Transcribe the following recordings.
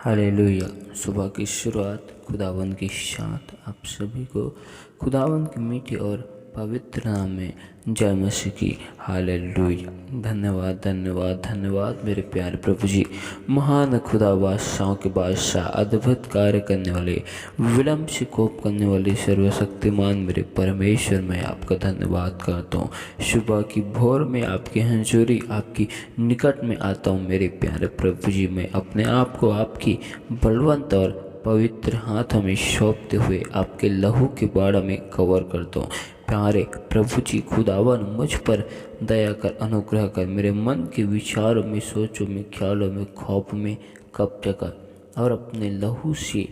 Hallelujah. सुबह की शुरुआत खुदावंद के साथ आप सभी को खुदावंद के मीठे और पवित्र नाम में जय मसीह की। हालेलुया। धन्यवाद धन्यवाद धन्यवाद मेरे प्यारे प्रभु जी। महान खुदा, बादशाहों के बादशाह, अद्भुत कार्य करने वाले, विलम्ब से कोप करने वाले, सर्वशक्तिमान मेरे परमेश्वर, मैं आपका धन्यवाद करता हूँ। सुबह की भोर में आपकी हंजूरी आपकी निकट में आता हूँ मेरे प्यारे प्रभु जी। मैं अपने आप को आपकी बलवंत और पवित्र हाथों में सौंपते हुए आपके लहू के बाड़ा में कवर करता हूँ। प्यारे प्रभु जी, खुदावन मुझ पर दया कर, अनुग्रह कर, मेरे मन के विचारों में, सोचों में, ख्यालों में, खौफ में कब्जा कर और अपने लहू से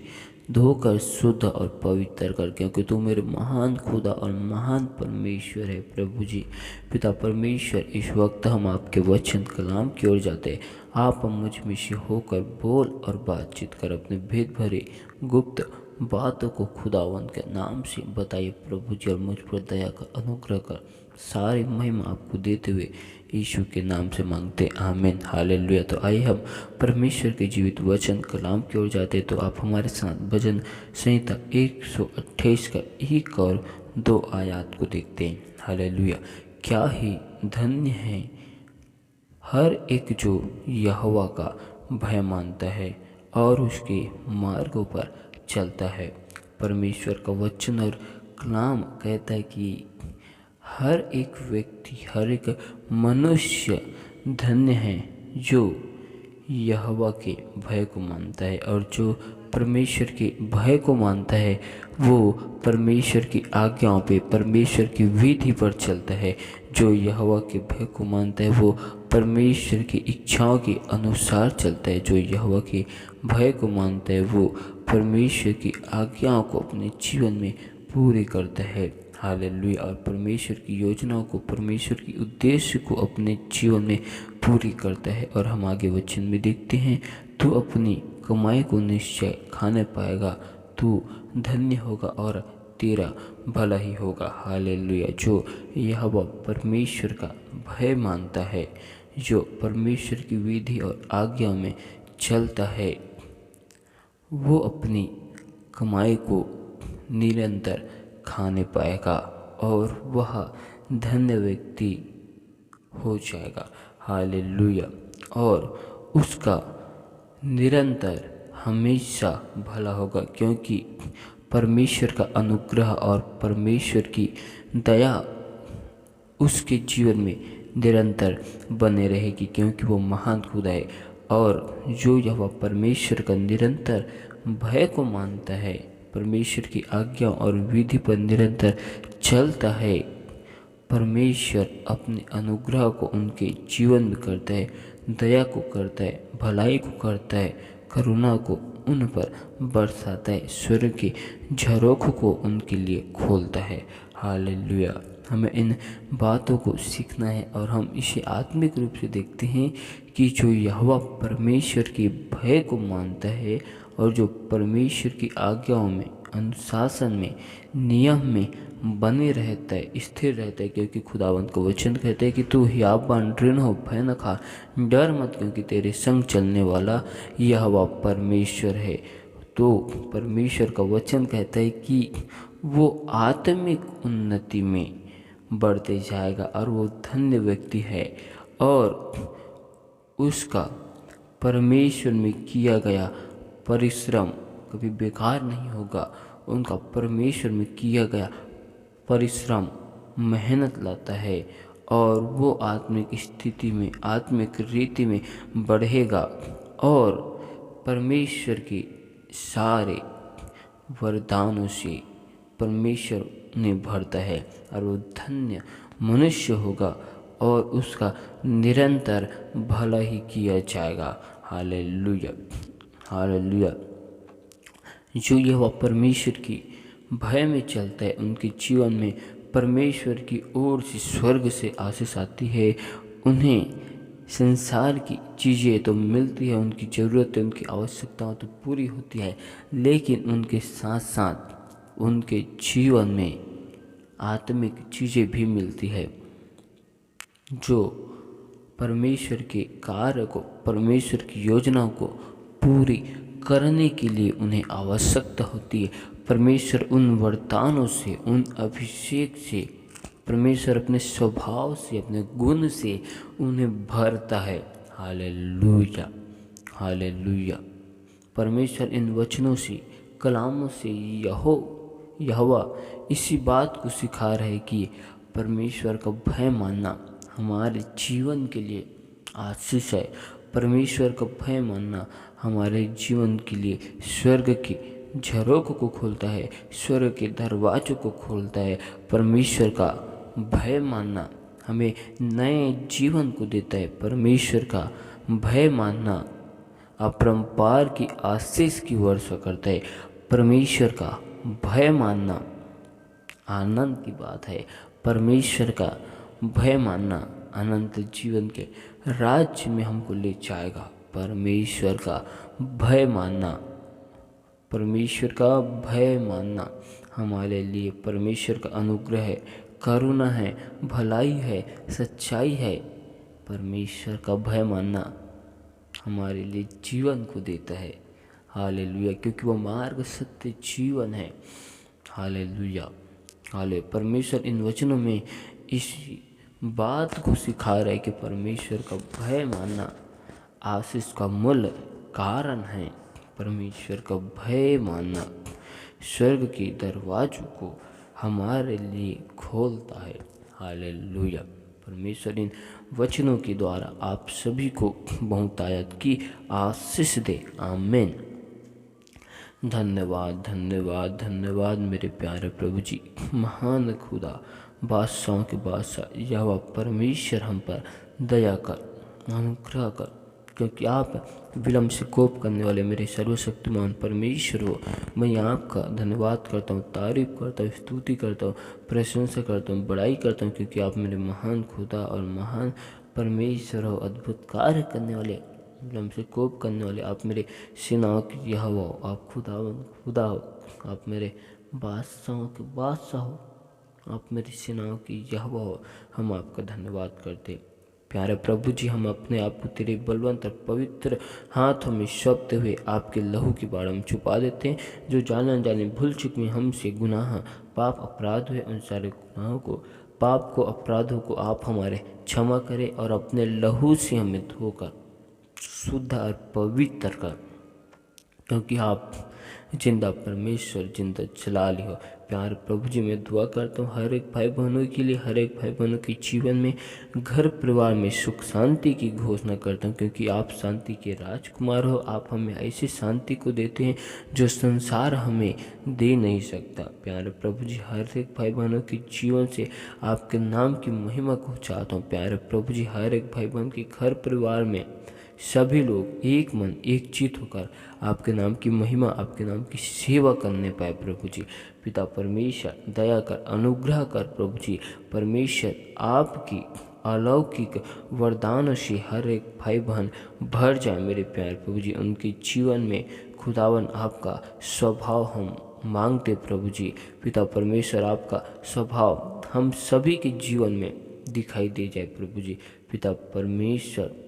धोकर शुद्ध और पवित्र कर, क्योंकि तू मेरे महान खुदा और महान परमेश्वर है। प्रभु जी, पिता परमेश्वर, इस वक्त हम आपके वचन कलाम की ओर जाते हैं। आप मुझ में से होकर बोल और बातचीत कर, अपने भेद भरे गुप्त बातों को खुदावंत के नाम से बताइए प्रभु जी, और मुझ पर दया कर, अनुग्रह कर। सारी महिमा आपको देते हुए यीशु के नाम से मांगते, आमीन। हालेलुया। तो आइए हम परमेश्वर के जीवित वचन कलाम की ओर जाते। तो आप हमारे साथ भजन संहिता 128 का 1 और 2 आयत को देखते हैं। हालेलुया। क्या ही धन्य है हर एक जो यहोवा का भय मानता है और उसके मार्गों पर चलता है। परमेश्वर का वचन और कलाम कहता है कि हर एक व्यक्ति, हर एक मनुष्य धन्य है जो यहोवा के भय को मानता है, और जो परमेश्वर के भय को मानता है वो परमेश्वर की आज्ञाओं पे, परमेश्वर की विधि पर चलता है। जो यहोवा के भय को मानता है वो परमेश्वर की इच्छाओं के अनुसार चलता है। जो यहोवा के भय को मानता है वो परमेश्वर की आज्ञाओं को अपने जीवन में पूरी करता है। हालेलुया। और परमेश्वर की योजनाओं को, परमेश्वर की उद्देश्य को अपने जीवन में पूरी करता है। और हम आगे वचन में देखते हैं, तू अपनी कमाई को निश्चय खाने पाएगा, तू धन्य होगा और तेरा भला ही होगा। हालेलुया। जो यहोवा परमेश्वर का भय मानता है, जो परमेश्वर की विधि और आज्ञा में चलता है, वो अपनी कमाई को निरंतर खाने पाएगा और वह धन्य व्यक्ति हो जाएगा। हालेलुया। और उसका निरंतर हमेशा भला होगा, क्योंकि परमेश्वर का अनुग्रह और परमेश्वर की दया उसके जीवन में निरंतर बने रहेगी, क्योंकि वो महान खुदा है। और जो यह परमेश्वर का निरंतर भय को मानता है, परमेश्वर की आज्ञा और विधि पर निरंतर चलता है, परमेश्वर अपने अनुग्रह को उनके जीवन में करता है, दया को करता है, भलाई को करता है, करुणा को उन पर बरसाता है, स्वर्ग के झरोखों को उनके लिए खोलता है। हालेलुया। हमें इन बातों को सीखना है और हम इसे आत्मिक रूप से देखते हैं कि जो यहोवा परमेश्वर के भय को मानता है और जो परमेश्वर की आज्ञाओं में, अनुशासन में, नियम में बने रहता है, स्थिर रहता है, क्योंकि खुदावंत को वचन कहते हैं कि तू हियाबान दृढ़ हो, भय न खा, डर मत, क्योंकि तेरे संग चलने वाला यहोवा परमेश्वर है। तो परमेश्वर का वचन कहता है कि वो आत्मिक उन्नति में बढ़ते जाएगा और वो धन्य व्यक्ति है, और उसका परमेश्वर में किया गया परिश्रम कभी बेकार नहीं होगा। उनका परमेश्वर में किया गया परिश्रम मेहनत लाता है और वो आत्मिक स्थिति में, आत्मिक रीति में बढ़ेगा और परमेश्वर के सारे वरदानों से परमेश्वर ने भरता है, और वो धन्य मनुष्य होगा और उसका निरंतर भला ही किया जाएगा। हालेलुया। हालेलुया। जो यह परमेश्वर की भय में चलता है, उनके जीवन में परमेश्वर की ओर से, स्वर्ग से आशीष आती है। उन्हें संसार की चीज़ें तो मिलती है, उनकी ज़रूरतें, उनकी आवश्यकताएं तो पूरी होती है, लेकिन उनके साथ साथ उनके जीवन में आत्मिक चीज़ें भी मिलती है। जो परमेश्वर के कार्य को, परमेश्वर की योजनाओं को पूरी करने के लिए उन्हें आवश्यकता होती है। परमेश्वर उन वरदानों से, उन अभिषेक से, परमेश्वर अपने स्वभाव से, अपने गुण से उन्हें भरता है। Hallelujah, hallelujah. परमेश्वर इन वचनों से, कलामों से यहोवा इसी बात को सिखा रहे कि परमेश्वर का भय मानना हमारे जीवन के लिए आशीष है। परमेश्वर का भय मानना हमारे जीवन के लिए स्वर्ग के झरोखों को खोलता है, स्वर्ग के दरवाजों को खोलता है। परमेश्वर का भय मानना हमें नए जीवन को देता है। परमेश्वर का भय मानना अपरंपार की आशीष की वर्षा करता है। परमेश्वर का भय मानना आनंद की बात है। परमेश्वर का भय मानना अनंत जीवन के राज्य में हमको ले जाएगा। परमेश्वर का भय मानना, परमेश्वर का भय मानना हमारे लिए परमेश्वर का अनुग्रह है, करुणा है, भलाई है, सच्चाई है। परमेश्वर का भय मानना हमारे लिए जीवन को देता है। हालेलुया, क्योंकि वो मार्ग, सत्य, जीवन है। हालेलुया, हाले। परमेश्वर इन वचनों में इस बात को सिखा रहा है कि परमेश्वर का भय मानना आशीष का मूल कारण है। परमेश्वर का भय मानना स्वर्ग के दरवाजों को हमारे लिए खोलता है। हालेलुया। परमेश्वर इन वचनों के द्वारा आप सभी को बहुतायत की आशीष दे। आमीन। धन्यवाद, धन्यवाद, धन्यवाद मेरे प्यारे प्रभु जी। महान खुदा, बादशाहों के बादशाह यहोवा परमेश्वर हम पर दया कर, अनुग्रह कर, क्योंकि आप विलम्ब से कोप करने वाले मेरे सर्वशक्तिमान परमेश्वर हो। मैं आपका धन्यवाद करता हूँ, तारीफ करता हूँ, स्तुति करता हूँ, प्रशंसा करता हूँ, बड़ाई करता हूँ, क्योंकि आप मेरे महान खुदा और महान परमेश्वर हो। अद्भुत कार्य करने वाले, विलम्ब से कोप करने वाले आप मेरे सेनाओं के यहोवा हो। आप खुदा हो। आप मेरे बादशाहों के बादशाह हो। आप मेरी सेनाओं की यहोवा हो। हम आपका धन्यवाद करते प्यारे प्रभु जी। हम अपने आप को तेरे बलवंत और पवित्र हाथों में सौंपते हुए आपके लहू की बाड़ में छुपा देते हैं। जो जाने अनजाने भूल चुक में हमसे गुनाह, पाप, अपराध हुए, उन सारे गुनाहों को, पाप को, अपराधों को आप हमारे क्षमा करें और अपने लहू से हमें धोकर शुद्ध और पवित्र कर, क्योंकि आप जिंदा परमेश्वर, जिंदा जलाली हो। प्यार प्रभु जी मैं दुआ करता हूँ हर एक भाई बहनों के लिए, हर एक भाई बहनों के जीवन में, घर परिवार में सुख शांति की घोषणा करता हूँ, क्योंकि आप शांति के राजकुमार हो। आप हमें ऐसी शांति को देते हैं जो संसार हमें दे नहीं सकता। प्यारे प्रभु जी हर एक भाई बहनों के जीवन से आपके नाम की महिमा को चाहता हूँ। प्यारे प्रभु जी हर एक भाई बहन के घर परिवार में सभी लोग एक मन एक चित होकर आपके नाम की महिमा, आपके नाम की सेवा करने पाए। प्रभु जी पिता परमेश्वर दया कर, अनुग्रह कर। प्रभु जी परमेश्वर आपकी अलौकिक वरदानों से हर एक भाई बहन भर जाए मेरे प्यारे प्रभु जी। उनके जीवन में खुदावन आपका स्वभाव हम मांगते प्रभु जी। पिता परमेश्वर आपका स्वभाव हम सभी के जीवन में दिखाई दे जाए प्रभु जी। पिता परमेश्वर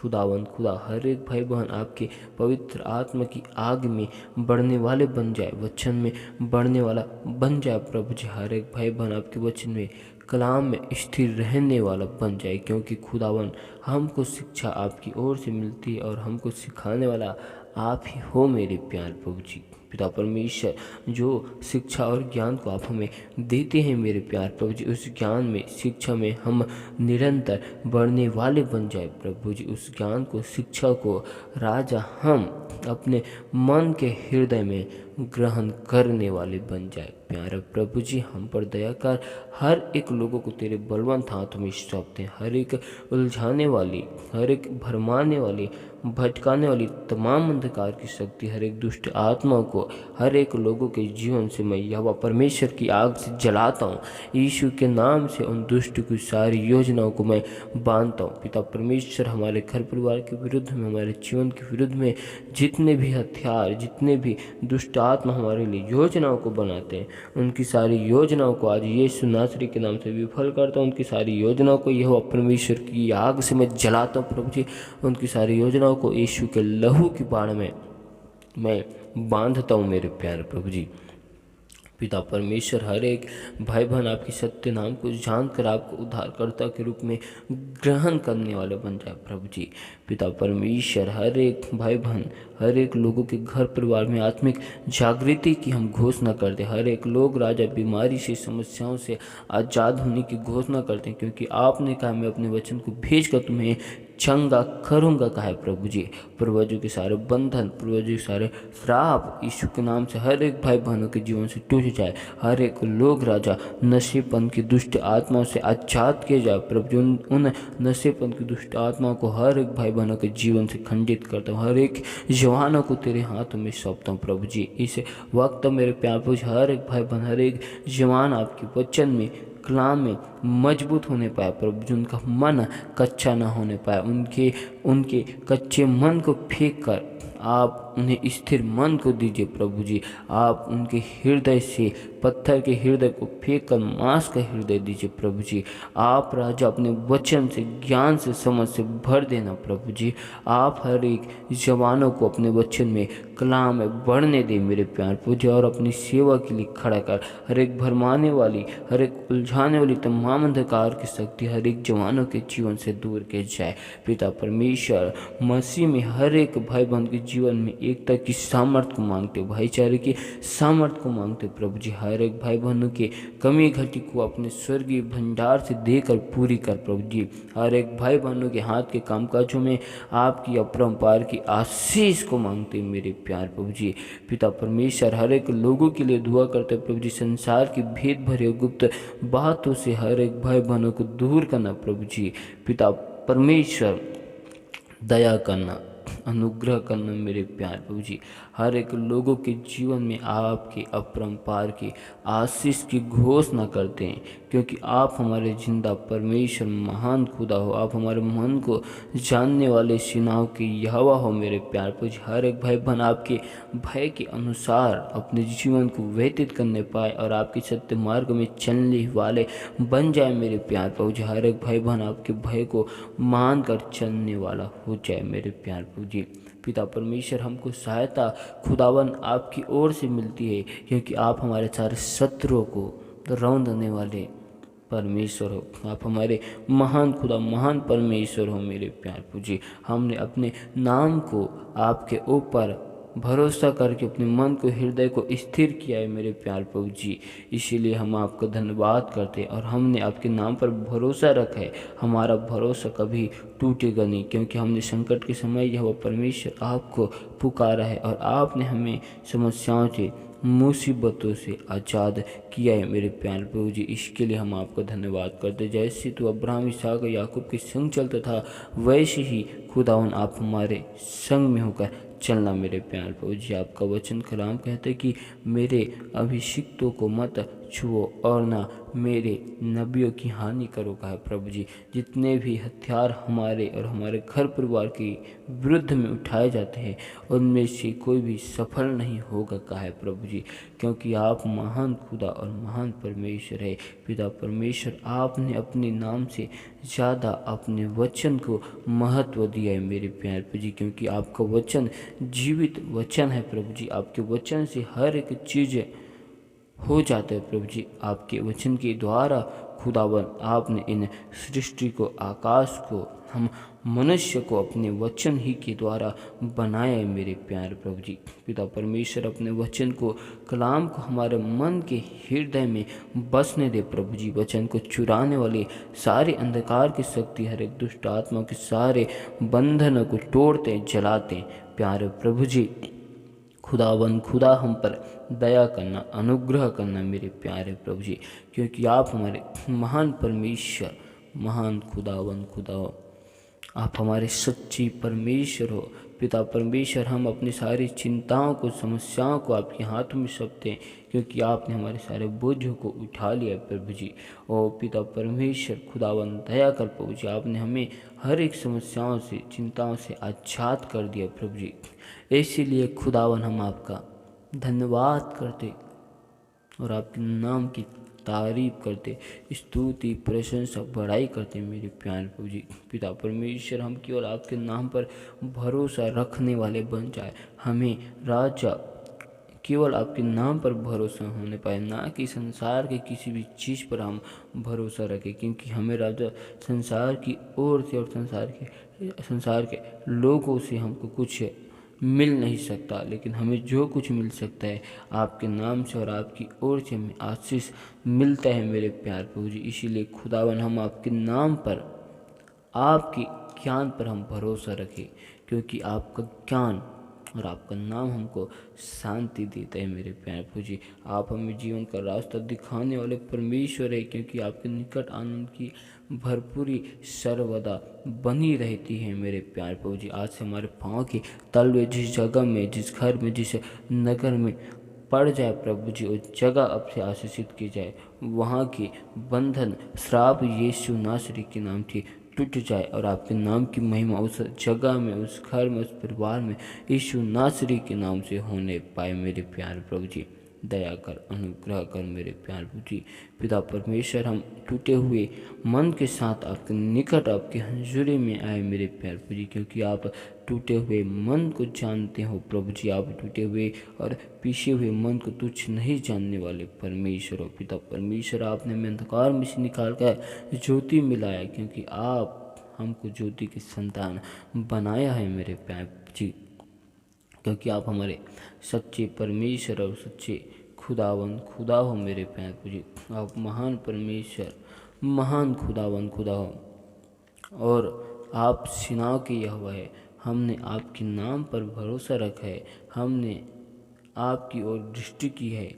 खुदावन खुदा हर एक भाई बहन आपके पवित्र आत्मा की आग में बढ़ने वाले बन जाए, वचन में बढ़ने वाला बन जाए प्रभु जी। हर एक भाई बहन आपके वचन में, कलाम में स्थिर रहने वाला बन जाए, क्योंकि खुदावन हमको शिक्षा आपकी ओर से मिलती है और हमको सिखाने वाला आप ही हो मेरे प्यार प्रभु जी। पिता परमेश्वर जो शिक्षा और ज्ञान को आप हमें देते हैं मेरे प्यार प्रभु जी, उस ज्ञान में, शिक्षा में हम निरंतर बढ़ने वाले बन जाए प्रभु जी। उस ज्ञान को, शिक्षा को राजा हम अपने मन के हृदय में ग्रहण करने वाले बन जाए। प्यारे प्रभु जी हम पर दया कर, हर एक लोगों को तेरे बलवंत हाथों में सौंपते हैं। हर एक उलझाने वाली, हर एक भरमाने वाली, भटकाने वाली तमाम अंधकार की शक्ति, हर एक दुष्ट आत्मा को, हर एक लोगों के जीवन से मैं यहोवा परमेश्वर की आग से जलाता हूँ। यीशु के नाम से उन दुष्ट की सारी योजनाओं को मैं बांधता हूँ। पिता परमेश्वर हमारे घर परिवार के विरुद्ध में, हमारे जीवन के विरुद्ध में जितने भी हथियार, जितने भी दुष्ट आत्मा हमारे लिए योजनाओं को बनाते हैं, उनकी सारी योजनाओं को आज यीशु नासरी के नाम से विफल करता हूँ। उनकी सारी योजनाओं को यहोवा परमेश्वर की आग से मैं जलाता हूँ प्रभु जी। उनकी सारी योजनाओं को यीशु के लहू की बाढ़ में मैं बांधता हूँ मेरे प्यारे प्रभु जी। पिता परमेश्वर, हर एक भाई बहन आपके सत्य नाम को जानकर आपको उद्धारकर्ता के रूप में ग्रहण करने वाले बन जाए प्रभु जी। पिता परमेश्वर, हर एक भाई बहन, हर एक लोगों के घर परिवार में आत्मिक जागृति की हम घोषणा करते हैं। हर एक लोग राजा बीमारी से, समस्याओं से आज़ाद होने की घोषणा करते हैं, क्योंकि आपने कहा मैं अपने वचन को भेज कर तुम्हें चंगा करूँगा, कहा है प्रभु जी। पूर्वजों के सारे बंधन, पूर्वजों के सारे श्राप यीशु के नाम से हर एक भाई बहनों के जीवन से टूट जाए। हर एक लोग राजा नशेपन की दुष्ट आत्माओं से आजाद किए जाए प्रभु जी। उन नशेपन की दुष्ट आत्माओं को हर एक भाई बहनों के जीवन से खंडित करता हूँ। हर एक जवानों को तेरे हाथों में सौंपता हूँ प्रभु जी। इस वक्त मेरे प्यार प्रभु जी, हर एक भाई बहन, हर एक जवान आपके वचन में, कलाम में मजबूत होने पाए प्रभु जी। उनका मन कच्चा ना होने पाए, उनके कच्चे मन को फेंक कर आप उन्हें स्थिर मन को दीजिए प्रभु जी। आप उनके हृदय से पत्थर के हृदय को फेंक कर मांस का हृदय दीजिए प्रभु जी। आप राजा अपने वचन से, ज्ञान से, समझ से भर देना प्रभु जी। आप हर एक जवानों को अपने वचन में, कलाम में बढ़ने दे मेरे प्यार प्रभु जी, और अपनी सेवा के लिए खड़ा कर। हर एक भरमाने वाली, हर एक उलझाने वाली तमाम अंधकार की शक्ति हर एक जवानों के जीवन से दूर के जाए। पिता परमेश्वर, मसीह में हर एक भाई बहन के जीवन में एकता की सामर्थ्य को मांगते, भाईचारे की सामर्थ्य को मांगते प्रभु जी। हर एक भाई बहनों के कमी घटी को अपने स्वर्गीय भंडार से देकर पूरी कर प्रभु जी। हर एक भाई बहनों के हाथ के कामकाजों में आपकी अपरंपार की आशीष को मांगते मेरे प्यार प्रभु जी। पिता परमेश्वर, हर एक लोगों के लिए दुआ करते प्रभु जी। संसार की भेद भरे गुप्त बातों से हर एक भाई बहनों को दूर करना प्रभु जी। पिता परमेश्वर, दया करना, अनुग्रह करना मेरे प्यार प्रभु जी। हर एक लोगों के जीवन में आपके अपरंपार की आशीष की घोषणा करते हैं, क्योंकि आप हमारे जिंदा परमेश्वर, महान खुदा हो। आप हमारे मन को जानने वाले सेनाओं के यहोवा हो मेरे प्यार प्रभु जी। हर एक भाई बहन आपके भय के अनुसार अपने जीवन को व्यतीत करने पाए और आपके सत्य मार्ग में चलने वाले बन जाए मेरे प्यार प्रभु जी। हर एक भाई बहन आपके भय को मान कर चलने वाला हो जाए मेरे प्यार प्रभु जी। पिता परमेश्वर, हमको सहायता खुदावन आपकी ओर से मिलती है, क्योंकि आप हमारे सारे शत्रुओं को रौंदने वाले परमेश्वर हो। आप हमारे महान खुदा, महान परमेश्वर हो मेरे प्यार प्रभु जी। हमने अपने नाम को आपके ऊपर भरोसा करके अपने मन को, हृदय को स्थिर किया है मेरे प्यार प्रभु जी। इसीलिए हम आपका धन्यवाद करते हैं और हमने आपके नाम पर भरोसा रखा है। हमारा भरोसा कभी टूटेगा नहीं, क्योंकि हमने संकट के समय यह परमेश्वर आपको पुकारा है और आपने हमें समस्याओं से, मुसीबतों से आज़ाद किया है मेरे प्यार प्रभु जी। इसके लिए हम आपका धन्यवाद करते। जैसे तो अब्राहम, इसहाक, याकूब के संग चलता था, वैसे ही खुदावन आप हमारे संग में होकर चलना मेरे प्यार प्रभु जी। आपका वचन कलाम कहते हैं कि मेरे अभिषिक्तों को मत छुओ और ना मेरे नबियों की हानि करो, कहा प्रभु जी। जितने भी हथियार हमारे और हमारे घर परिवार के विरुद्ध में उठाए जाते हैं, उनमें से कोई भी सफल नहीं होगा, कहा है प्रभु जी, क्योंकि आप महान खुदा और महान परमेश्वर है। पिता परमेश्वर, आपने अपने नाम से ज़्यादा अपने वचन को महत्व दिया है मेरे प्यार प्रभु जी, क्योंकि आपका वचन जीवित वचन है प्रभु जी। आपके वचन से हर एक चीज़ हो जाता है प्रभु जी। आपके वचन के द्वारा खुदावन आपने इन सृष्टि को, आकाश को, हम मनुष्य को अपने वचन ही के द्वारा बनाया है मेरे प्यारे प्रभु जी। पिता परमेश्वर, अपने वचन को, कलाम को हमारे मन के हृदय में बसने दे प्रभु जी। वचन को चुराने वाली सारी अंधकार की शक्ति, हर एक दुष्ट आत्मा के सारे बंधनों को तोड़ते, जलाते प्यारे प्रभु जी। खुदावन, खुदा हम पर दया करना, अनुग्रह करना मेरे प्यारे प्रभु जी, क्योंकि आप हमारे महान परमेश्वर, महान खुदावन, खुदा हो। आप हमारे सच्ची परमेश्वर हो। पिता परमेश्वर, हम अपनी सारी चिंताओं को, समस्याओं को आपके हाथों में सौंपते हैं, क्योंकि आपने हमारे सारे बोझों को उठा लिया प्रभु जी। ओ पिता परमेश्वर, खुदावन दया कर प्रभु जी। आपने हमें हर एक समस्याओं से, चिंताओं से आज़ाद कर दिया प्रभु जी। इसीलिए खुदावन हम आपका धन्यवाद करते और आपके नाम की तारीफ करते, स्तुति प्रशंसा बड़ाई करते मेरे प्यारे प्रभु जी। पिता परमेश्वर, हम केवल आपके नाम पर भरोसा रखने वाले बन जाए। हमें राजा केवल आपके नाम पर भरोसा होने पाए, ना कि संसार के किसी भी चीज़ पर हम भरोसा रखें, क्योंकि हमें राजा संसार की ओर से और संसार के लोगों से हमको कुछ मिल नहीं सकता, लेकिन हमें जो कुछ मिल सकता है आपके नाम से और आपकी ओर से हमें आशीष मिलता है मेरे प्यार प्रभु जी। इसीलिए खुदावन, हम आपके नाम पर, आपके ज्ञान पर हम भरोसा रखें, क्योंकि आपका ज्ञान और आपका नाम हमको शांति देता है मेरे प्यारे प्रभु जी। आप हमें जीवन का रास्ता दिखाने वाले परमेश्वर है, क्योंकि आपके निकट आनंद की भरपूरी सर्वदा बनी रहती है मेरे प्यारे प्रभु जी। आज से हमारे पाँव के तलवे जिस जगह में, जिस घर में, जिस नगर में पड़ जाए प्रभु जी, उस जगह अब से आशीषित की जाए। वहाँ के बंधन, श्राप यीशु नासरी के नाम से टूट जाए और आपके नाम की महिमा उस जगह में, उस घर में, उस परिवार में यीशु नासरी के नाम से होने पाए मेरे प्यारे प्रभु जी। दया कर, अनुग्रह कर मेरे प्यारे प्रभु जी। पिता परमेश्वर, हम टूटे हुए मन के साथ आपके निकट, आपके हंजूरी में आए मेरे प्यारे प्रभु जी, क्योंकि आप टूटे हुए मन को जानते हो प्रभु जी। आप टूटे हुए और पीछे हुए मन को तुच्छ नहीं जानने वाले परमेश्वर हो। पिता परमेश्वर, आपने हमें अंधकार में से निकाल कर ज्योति मिलाया, क्योंकि आप हमको ज्योति की संतान बनाया है मेरे प्यारे जी, क्योंकि आप हमारे सच्चे परमेश्वर और सच्चे खुदा हो मेरे प्यारे प्रभु जी। आप महान परमेश्वर, महान खुदा हो और आप सेनाओं के यहोवा है। हमने आपके नाम पर भरोसा रखा है, हमने आपकी ओर दृष्टि की है,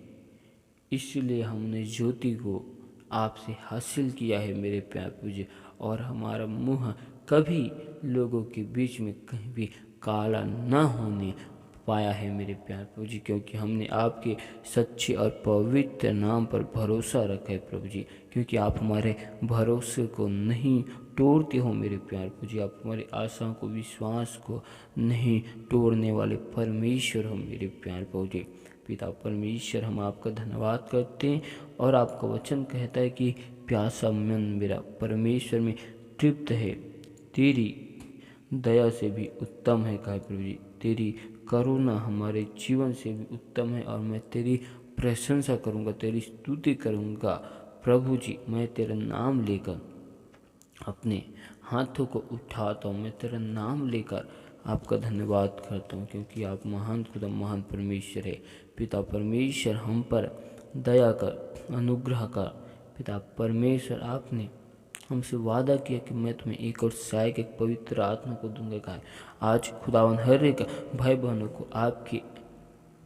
इसलिए हमने ज्योति को आपसे हासिल किया है मेरे प्यारे प्रभु जी। और हमारा मुँह कभी लोगों के बीच में कहीं भी काला न होने पाया है मेरे प्यारे प्रभु जी, क्योंकि हमने आपके सच्चे और पवित्र नाम पर भरोसा रखा है प्रभु जी। क्योंकि आप हमारे भरोसे को नहीं तोड़ते हो मेरे प्यारे प्रभु जी। आप हमारी आशाओं को, विश्वास को नहीं तोड़ने वाले परमेश्वर हो मेरे प्यारे प्रभु जी। पिता परमेश्वर, हम आपका धन्यवाद करते हैं और आपका वचन कहता है कि प्यासा मन मेरा परमेश्वर में तृप्त है, तेरी दया से भी उत्तम है कहा प्रभु जी। तेरी करुणा हमारे जीवन से भी उत्तम है और मैं तेरी प्रशंसा करूंगा, तेरी स्तुति करूंगा प्रभु जी। मैं तेरा नाम लेकर अपने हाथों को उठाता हूँ, मैं तेरा नाम लेकर आपका धन्यवाद करता हूँ, क्योंकि आप महान खुदा, महान परमेश्वर है। पिता परमेश्वर, हम पर दया कर, अनुग्रह कर। पिता परमेश्वर, आपने हमसे वादा किया कि मैं तुम्हें एक और सहायक, एक पवित्र आत्मा को दूंगा। कहा आज खुदावन हर एक भाई बहनों को आपके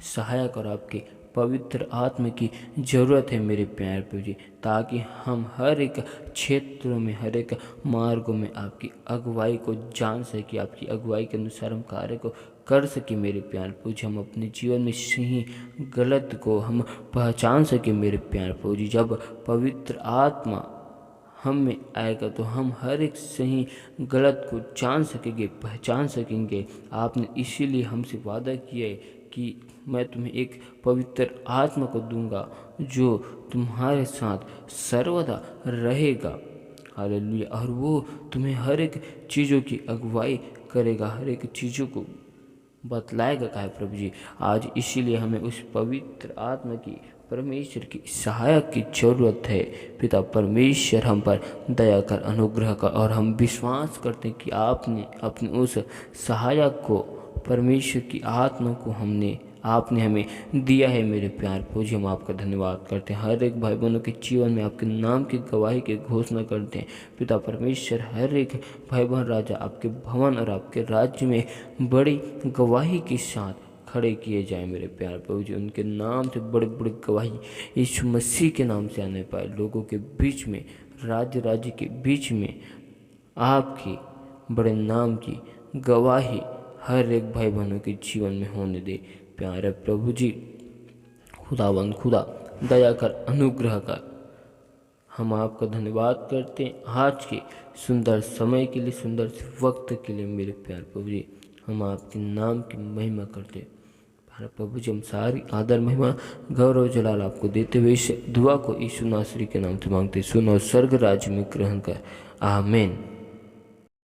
सहायक और आपके पवित्र आत्मा की ज़रूरत है मेरे प्यारे प्रभु जी, ताकि हम हर एक क्षेत्रों में, हर एक मार्गों में आपकी अगुवाई को जान सके, आपकी अगुवाई के अनुसार हम कार्य को कर सके मेरे प्यारे प्रभु जी। हम अपने जीवन में सही गलत को हम पहचान सके मेरे प्यारे प्रभु जी। जब पवित्र आत्मा हम में आएगा तो हम हर एक सही गलत को जान सकेंगे, पहचान सकेंगे। आपने इसीलिए हमसे वादा किया है कि मैं तुम्हें एक पवित्र आत्मा को दूंगा जो तुम्हारे साथ सर्वदा रहेगा। हालेलुया। और वो तुम्हें हर एक चीज़ों की अगुवाई करेगा, हर एक चीज़ों को बतलाएगा कहा प्रभु जी। आज इसीलिए हमें उस पवित्र आत्मा की, परमेश्वर की सहायक की जरूरत है। पिता परमेश्वर, हम पर दया कर, अनुग्रह कर, और हम विश्वास करते हैं कि आपने अपने उस सहायक को, परमेश्वर की आत्मा को आपने हमें दिया है मेरे प्यार प्रभु जी। हम आपका धन्यवाद करते हैं। हर एक भाई बहनों के जीवन में आपके नाम की गवाही की घोषणा करते हैं। पिता परमेश्वर, हर एक भाई बहन राजा आपके भवन और आपके राज्य में बड़ी गवाही के साथ खड़े किए जाए मेरे प्यार प्रभु जी। उनके नाम से बड़ी बड़ी गवाही यीशु मसीह के नाम से आने पाए, लोगों के बीच में, राज्य के बीच में आपके बड़े नाम की गवाही हर एक भाई बहनों के जीवन में होने दे प्यारे प्रभु जी। खुदावंद खुदा, दया कर, अनुग्रह कर। हम आपका धन्यवाद करते हैं आज के सुंदर समय के लिए, सुंदर वक्त के लिए मेरे प्यारे प्रभु जी। हम आपके नाम की महिमा करते हमारे प्रभु जी हम सारी आदर महिमा गौरव जलाल आपको देते हुए इस दुआ को यीशु नासरी के नाम से मांगते, सुनो स्वर्ग राज्य में ग्रहण कर, आमीन।